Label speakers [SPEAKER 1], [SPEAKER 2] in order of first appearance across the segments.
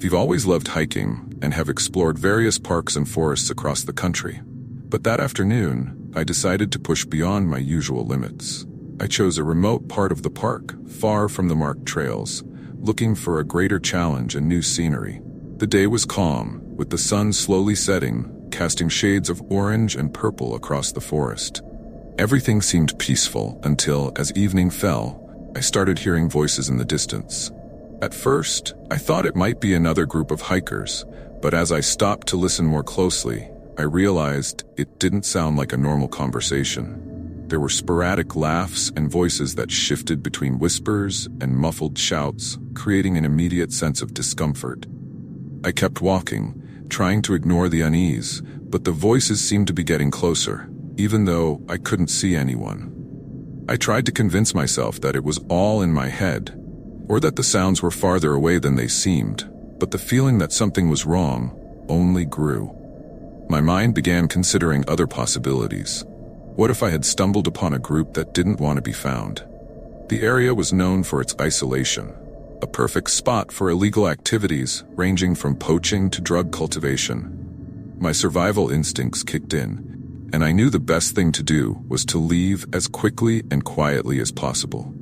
[SPEAKER 1] We've always loved hiking and have explored various parks and forests across the country. But that afternoon, I decided to push beyond my usual limits. I chose a remote part of the park, far from the marked trails, looking for a greater challenge and new scenery. The day was calm, with the sun slowly setting, casting shades of orange and purple across the forest. Everything seemed peaceful until, as evening fell, I started hearing voices in the distance. At first, I thought it might be another group of hikers, but as I stopped to listen more closely, I realized it didn't sound like a normal conversation. There were sporadic laughs and voices that shifted between whispers and muffled shouts, creating an immediate sense of discomfort. I kept walking, trying to ignore the unease, but the voices seemed to be getting closer, even though I couldn't see anyone. I tried to convince myself that it was all in my head, or that the sounds were farther away than they seemed, but the feeling that something was wrong only grew. My mind began considering other possibilities. What if I had stumbled upon a group that didn't want to be found? The area was known for its isolation, a perfect spot for illegal activities ranging from poaching to drug cultivation. My survival instincts kicked in, and I knew the best thing to do was to leave as quickly and quietly as possible.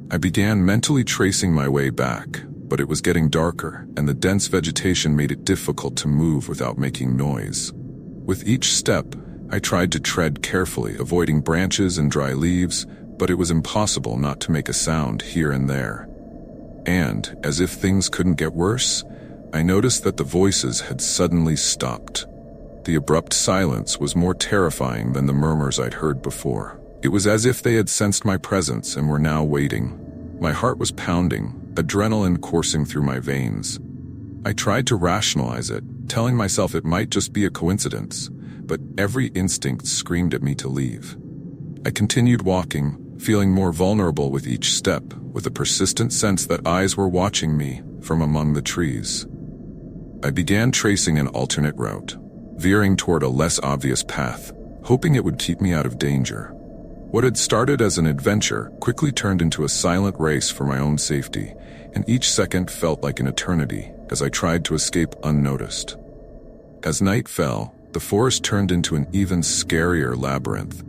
[SPEAKER 1] I began mentally tracing my way back, but it was getting darker, and the dense vegetation made it difficult to move without making noise. With each step, I tried to tread carefully, avoiding branches and dry leaves, but it was impossible not to make a sound here and there. And, as if things couldn't get worse, I noticed that the voices had suddenly stopped. The abrupt silence was more terrifying than the murmurs I'd heard before. It was as if they had sensed my presence and were now waiting. My heart was pounding, adrenaline coursing through my veins. I tried to rationalize it, telling myself it might just be a coincidence, but every instinct screamed at me to leave. I continued walking, feeling more vulnerable with each step, with a persistent sense that eyes were watching me from among the trees. I began tracing an alternate route, veering toward a less obvious path, hoping it would keep me out of danger. What had started as an adventure quickly turned into a silent race for my own safety, and each second felt like an eternity as I tried to escape unnoticed. As night fell, the forest turned into an even scarier labyrinth.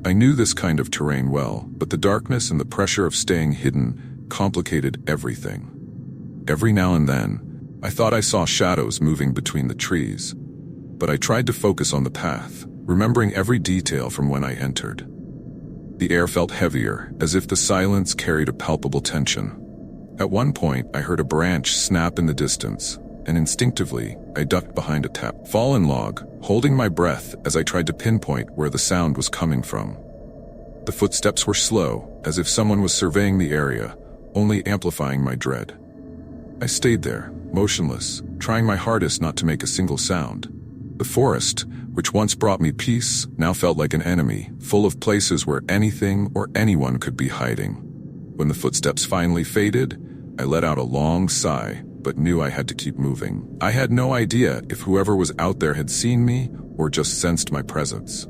[SPEAKER 1] I knew this kind of terrain well, but the darkness and the pressure of staying hidden complicated everything. Every now and then, I thought I saw shadows moving between the trees, but I tried to focus on the path, remembering every detail from when I entered. The air felt heavier, as if the silence carried a palpable tension. At one point, I heard a branch snap in the distance, and instinctively, I ducked behind a fallen log, holding my breath as I tried to pinpoint where the sound was coming from. The footsteps were slow, as if someone was surveying the area, only amplifying my dread. I stayed there, motionless, trying my hardest not to make a single sound. The forest, which once brought me peace, now felt like an enemy, full of places where anything or anyone could be hiding. When the footsteps finally faded, I let out a long sigh, but knew I had to keep moving. I had no idea if whoever was out there had seen me or just sensed my presence.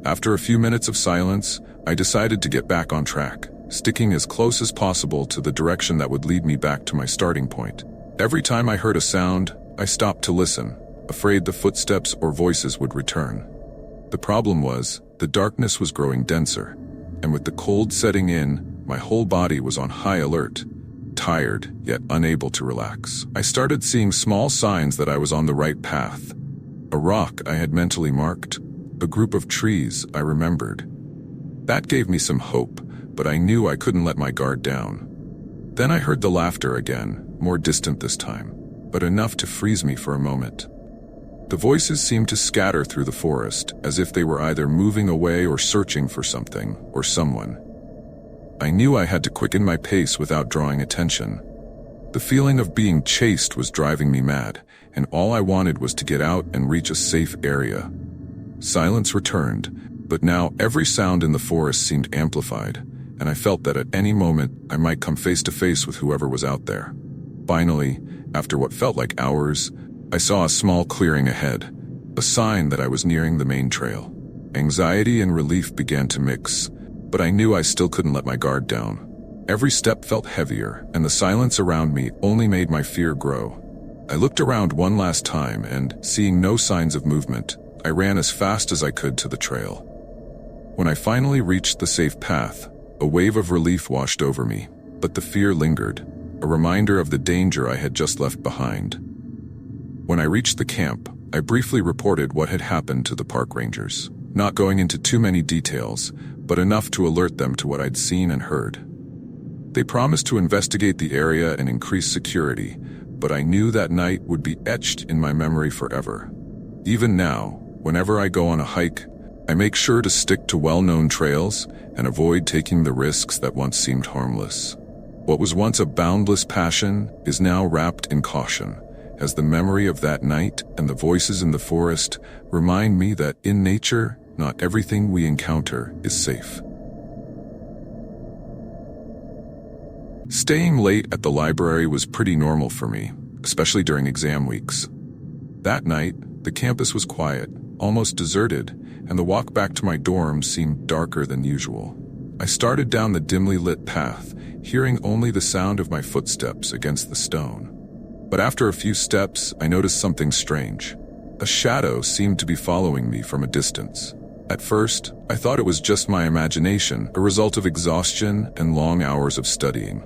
[SPEAKER 1] After a few minutes of silence, I decided to get back on track, sticking as close as possible to the direction that would lead me back to my starting point. Every time I heard a sound, I stopped to listen, afraid the footsteps or voices would return. The problem was, the darkness was growing denser, and with the cold setting in, my whole body was on high alert, tired yet unable to relax. I started seeing small signs that I was on the right path. A rock I had mentally marked, a group of trees I remembered. That gave me some hope, but I knew I couldn't let my guard down. Then I heard the laughter again, more distant this time, but enough to freeze me for a moment. The voices seemed to scatter through the forest, as if they were either moving away or searching for something or someone. I knew I had to quicken my pace without drawing attention. The feeling of being chased was driving me mad, and all I wanted was to get out and reach a safe area. Silence returned, but now every sound in the forest seemed amplified, and I felt that at any moment I might come face to face with whoever was out there. Finally, after what felt like hours, I saw a small clearing ahead, a sign that I was nearing the main trail. Anxiety and relief began to mix, but I knew I still couldn't let my guard down. Every step felt heavier, and the silence around me only made my fear grow. I looked around one last time and, seeing no signs of movement, I ran as fast as I could to the trail. When I finally reached the safe path, a wave of relief washed over me, but the fear lingered, a reminder of the danger I had just left behind. When I reached the camp, I briefly reported what had happened to the park rangers, not going into too many details, but enough to alert them to what I'd seen and heard. They promised to investigate the area and increase security, but I knew that night would be etched in my memory forever. Even now, whenever I go on a hike, I make sure to stick to well-known trails and avoid taking the risks that once seemed harmless. What was once a boundless passion is now wrapped in caution, as the memory of that night and the voices in the forest remind me that in nature, not everything we encounter is safe. Staying late at the library was pretty normal for me, especially during exam weeks. That night, the campus was quiet, almost deserted, and the walk back to my dorm seemed darker than usual. I started down the dimly lit path, hearing only the sound of my footsteps against the stone. But after a few steps, I noticed something strange. A shadow seemed to be following me from a distance. At first, I thought it was just my imagination, a result of exhaustion and long hours of studying.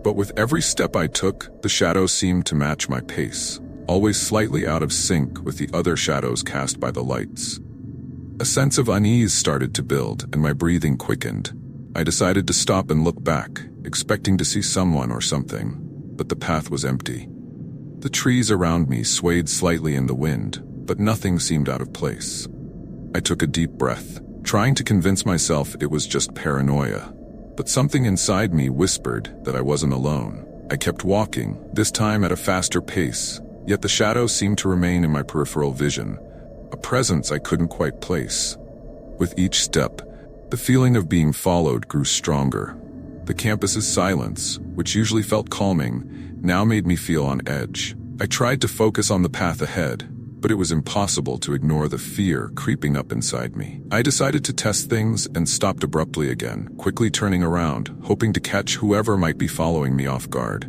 [SPEAKER 1] But with every step I took, the shadow seemed to match my pace, always slightly out of sync with the other shadows cast by the lights. A sense of unease started to build, and my breathing quickened. I decided to stop and look back, expecting to see someone or something, but the path was empty. The trees around me swayed slightly in the wind, but nothing seemed out of place. I took a deep breath, trying to convince myself it was just paranoia. But something inside me whispered that I wasn't alone. I kept walking, this time at a faster pace, yet the shadow seemed to remain in my peripheral vision, a presence I couldn't quite place. With each step, the feeling of being followed grew stronger. The campus's silence, which usually felt calming, now made me feel on edge. I tried to focus on the path ahead, but it was impossible to ignore the fear creeping up inside me. I decided to test things and stopped abruptly again, quickly turning around, hoping to catch whoever might be following me off guard.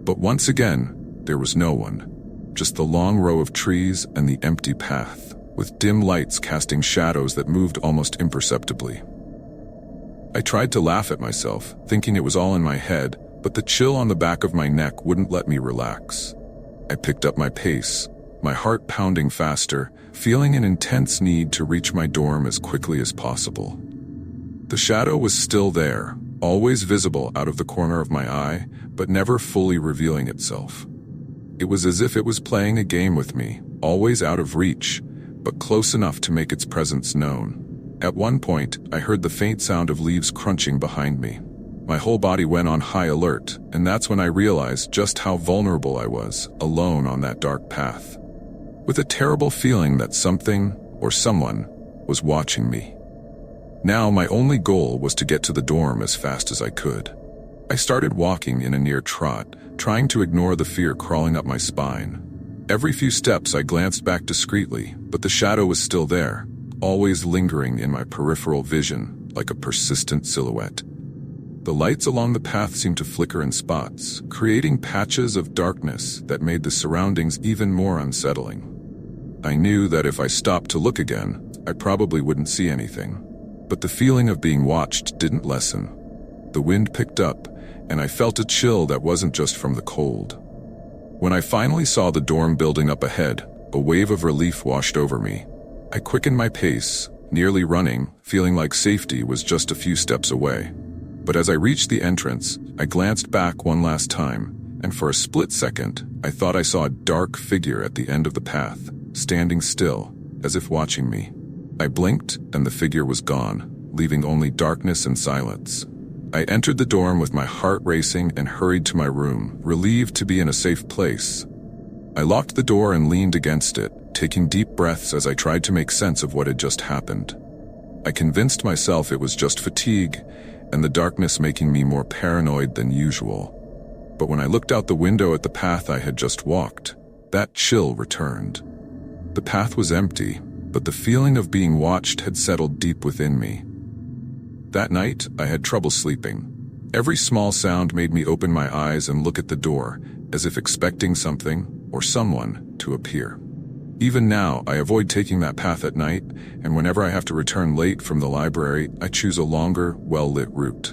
[SPEAKER 1] But once again, there was no one. Just the long row of trees and the empty path, with dim lights casting shadows that moved almost imperceptibly. I tried to laugh at myself, thinking it was all in my head, but the chill on the back of my neck wouldn't let me relax. I picked up my pace, my heart pounding faster, feeling an intense need to reach my dorm as quickly as possible. The shadow was still there, always visible out of the corner of my eye, but never fully revealing itself. It was as if it was playing a game with me, always out of reach, but close enough to make its presence known. At one point, I heard the faint sound of leaves crunching behind me. My whole body went on high alert, and that's when I realized just how vulnerable I was, alone on that dark path, with a terrible feeling that something, or someone, was watching me. Now my only goal was to get to the dorm as fast as I could. I started walking in a near trot, trying to ignore the fear crawling up my spine. Every few steps I glanced back discreetly, but the shadow was still there, always lingering in my peripheral vision like a persistent silhouette. The lights along the path seemed to flicker in spots, creating patches of darkness that made the surroundings even more unsettling. I knew that if I stopped to look again, I probably wouldn't see anything. But the feeling of being watched didn't lessen. The wind picked up, and I felt a chill that wasn't just from the cold. When I finally saw the dorm building up ahead, a wave of relief washed over me. I quickened my pace, nearly running, feeling like safety was just a few steps away. But as I reached the entrance, I glanced back one last time, and for a split second, I thought I saw a dark figure at the end of the path, standing still, as if watching me. I blinked, and the figure was gone, leaving only darkness and silence. I entered the dorm with my heart racing and hurried to my room, relieved to be in a safe place. I locked the door and leaned against it, taking deep breaths as I tried to make sense of what had just happened. I convinced myself it was just fatigue, and the darkness making me more paranoid than usual. But when I looked out the window at the path I had just walked, that chill returned. The path was empty, but the feeling of being watched had settled deep within me. That night, I had trouble sleeping. Every small sound made me open my eyes and look at the door, as if expecting something, or someone to appear. Even now, I avoid taking that path at night, and whenever I have to return late from the library, I choose a longer, well-lit route.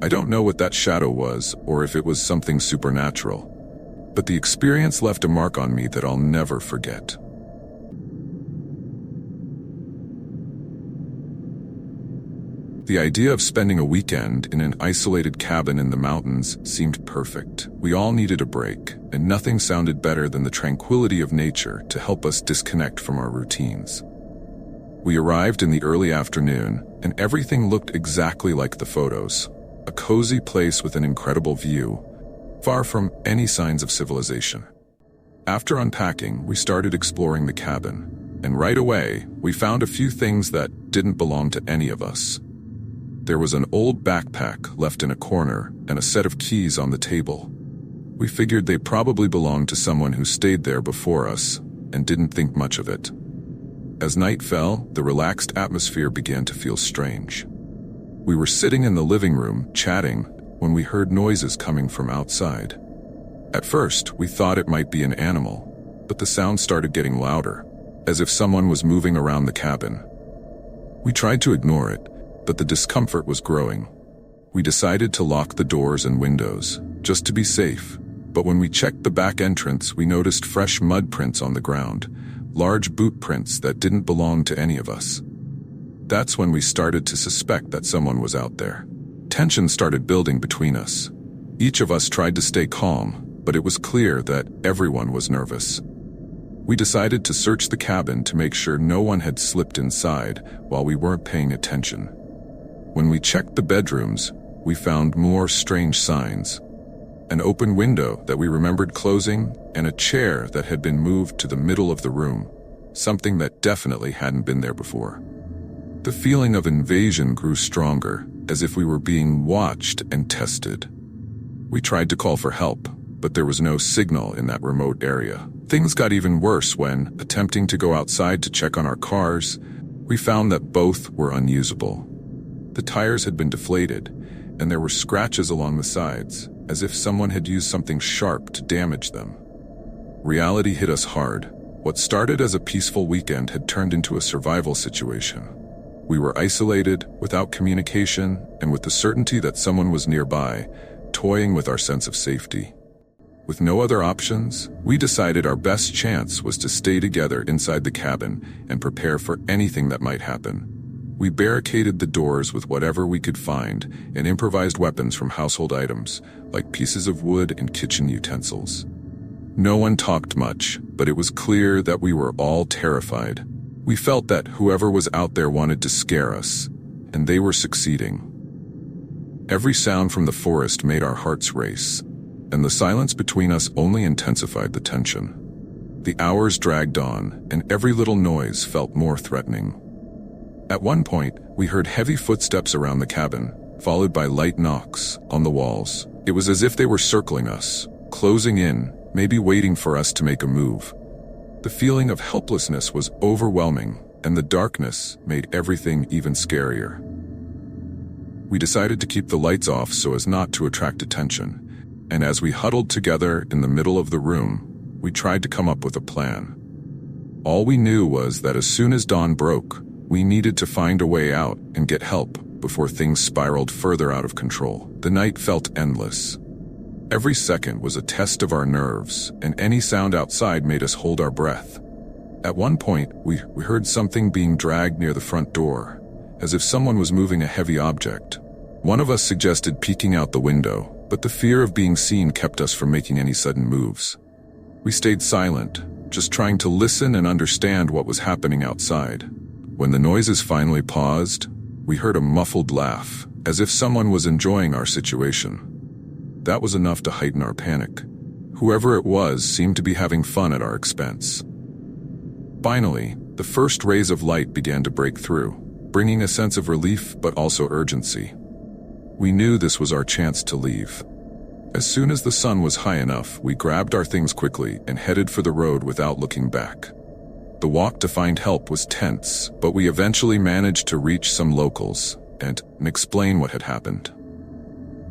[SPEAKER 1] I don't know what that shadow was, or if it was something supernatural, but the experience left a mark on me that I'll never forget. The idea of spending a weekend in an isolated cabin in the mountains seemed perfect. We all needed a break, and nothing sounded better than the tranquility of nature to help us disconnect from our routines. We arrived in the early afternoon, and everything looked exactly like the photos. A cozy place with an incredible view, far from any signs of civilization. After unpacking, we started exploring the cabin, and right away, we found a few things that didn't belong to any of us. There was an old backpack left in a corner and a set of keys on the table. We figured they probably belonged to someone who stayed there before us and didn't think much of it. As night fell, the relaxed atmosphere began to feel strange. We were sitting in the living room, chatting, when we heard noises coming from outside. At first, we thought it might be an animal, but the sound started getting louder, as if someone was moving around the cabin. We tried to ignore it, but the discomfort was growing. We decided to lock the doors and windows, just to be safe, but when we checked the back entrance, we noticed fresh mud prints on the ground, large boot prints that didn't belong to any of us. That's when we started to suspect that someone was out there. Tension started building between us. Each of us tried to stay calm, but it was clear that everyone was nervous. We decided to search the cabin to make sure no one had slipped inside while we weren't paying attention. When we checked the bedrooms, we found more strange signs. An open window that we remembered closing, and a chair that had been moved to the middle of the room, something that definitely hadn't been there before. The feeling of invasion grew stronger, as if we were being watched and tested. We tried to call for help, but there was no signal in that remote area. Things got even worse when, attempting to go outside to check on our cars, we found that both were unusable. The tires had been deflated, and there were scratches along the sides, as if someone had used something sharp to damage them. Reality hit us hard. What started as a peaceful weekend had turned into a survival situation. We were isolated, without communication, and with the certainty that someone was nearby, toying with our sense of safety. With no other options, we decided our best chance was to stay together inside the cabin and prepare for anything that might happen. We barricaded the doors with whatever we could find and improvised weapons from household items, like pieces of wood and kitchen utensils. No one talked much, but it was clear that we were all terrified. We felt that whoever was out there wanted to scare us, and they were succeeding. Every sound from the forest made our hearts race, and the silence between us only intensified the tension. The hours dragged on, and every little noise felt more threatening. At one point, we heard heavy footsteps around the cabin, followed by light knocks on the walls. It was as if they were circling us, closing in, maybe waiting for us to make a move. The feeling of helplessness was overwhelming, and the darkness made everything even scarier. We decided to keep the lights off so as not to attract attention, and as we huddled together in the middle of the room, we tried to come up with a plan. All we knew was that as soon as dawn broke, we needed to find a way out and get help before things spiraled further out of control. The night felt endless. Every second was a test of our nerves, and any sound outside made us hold our breath. At one point, we heard something being dragged near the front door, as if someone was moving a heavy object. One of us suggested peeking out the window, but the fear of being seen kept us from making any sudden moves. We stayed silent, just trying to listen and understand what was happening outside. When the noises finally paused, we heard a muffled laugh, as if someone was enjoying our situation. That was enough to heighten our panic. Whoever it was seemed to be having fun at our expense. Finally, the first rays of light began to break through, bringing a sense of relief but also urgency. We knew this was our chance to leave. As soon as the sun was high enough, we grabbed our things quickly and headed for the road without looking back. The walk to find help was tense, but we eventually managed to reach some locals and explain what had happened.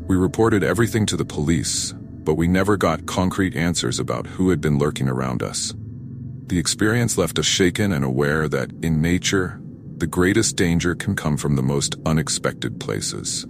[SPEAKER 1] We reported everything to the police, but we never got concrete answers about who had been lurking around us. The experience left us shaken and aware that, in nature, the greatest danger can come from the most unexpected places.